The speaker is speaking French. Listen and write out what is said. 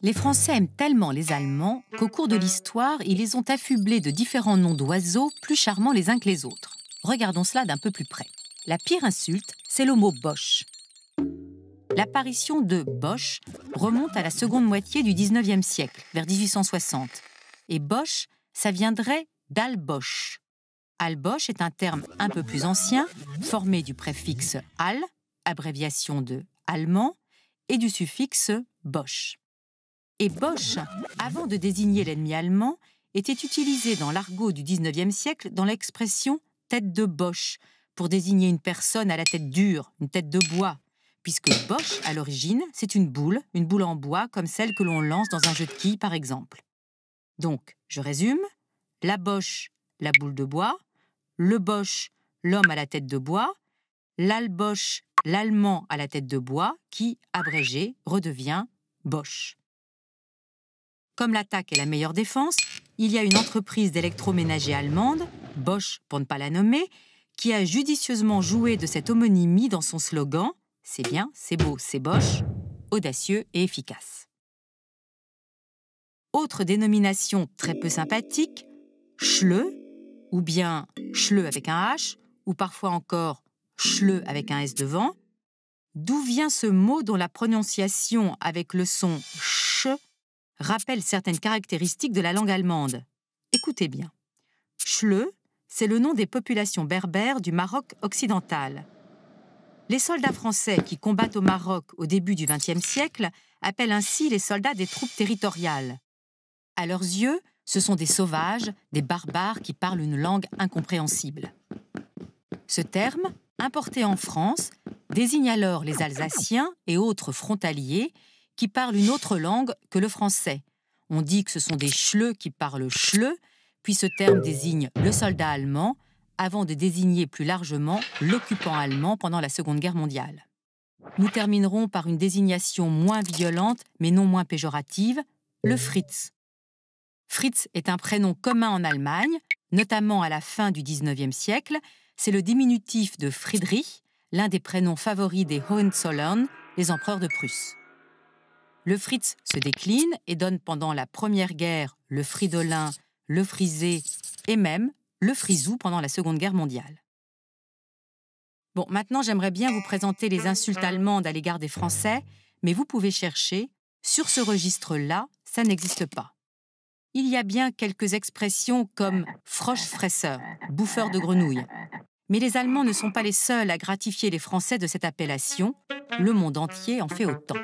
Les Français aiment tellement les Allemands qu'au cours de l'histoire, ils les ont affublés de différents noms d'oiseaux plus charmants les uns que les autres. Regardons cela d'un peu plus près. La pire insulte, c'est le mot Boche. L'apparition de Boche remonte à la seconde moitié du XIXe siècle, vers 1860. Et Boche, ça viendrait d'Albosch. Albosch est un terme un peu plus ancien, formé du préfixe al, abréviation de allemand, et du suffixe bosch. Et bosch, avant de désigner l'ennemi allemand, était utilisé dans l'argot du XIXe siècle dans l'expression tête de Boche, pour désigner une personne à la tête dure, une tête de bois, puisque Boche, à l'origine, c'est une boule en bois comme celle que l'on lance dans un jeu de quilles, par exemple. Donc, je résume, la Boche, la boule de bois, le Boche, l'homme à la tête de bois, l'Albosch, l'allemand à la tête de bois, qui, abrégé, redevient Boche. Comme l'attaque est la meilleure défense, il y a une entreprise d'électroménager allemande, Bosch pour ne pas la nommer, qui a judicieusement joué de cette homonymie dans son slogan « C'est bien, c'est beau, c'est Bosch », audacieux et efficace. Autre dénomination très peu sympathique, Schleu, ou bien Schleu avec un H, ou parfois encore Schleu avec un S devant. D'où vient ce mot dont la prononciation avec le son ch rappelle certaines caractéristiques de la langue allemande? Écoutez bien. Schleu, c'est le nom des populations berbères du Maroc occidental. Les soldats français qui combattent au Maroc au début du XXe siècle appellent ainsi les soldats des troupes territoriales. À leurs yeux, ce sont des sauvages, des barbares qui parlent une langue incompréhensible. Ce terme, importé en France, désigne alors les Alsaciens et autres frontaliers qui parlent une autre langue que le français. On dit que ce sont des Schleux qui parlent schleu, puis ce terme désigne le soldat allemand, avant de désigner plus largement l'occupant allemand pendant la Seconde Guerre mondiale. Nous terminerons par une désignation moins violente, mais non moins péjorative, le Fritz. Fritz est un prénom commun en Allemagne, notamment à la fin du XIXe siècle. C'est le diminutif de Friedrich, l'un des prénoms favoris des Hohenzollern, les empereurs de Prusse. Le Fritz se décline et donne pendant la Première Guerre le Fridolin, le Frisé et même le Frisou pendant la Seconde Guerre mondiale. Bon, maintenant j'aimerais bien vous présenter les insultes allemandes à l'égard des Français, mais vous pouvez chercher. Sur ce registre-là, ça n'existe pas. Il y a bien quelques expressions comme « Froschfresser », bouffeur de grenouilles. Mais les Allemands ne sont pas les seuls à gratifier les Français de cette appellation. Le monde entier en fait autant.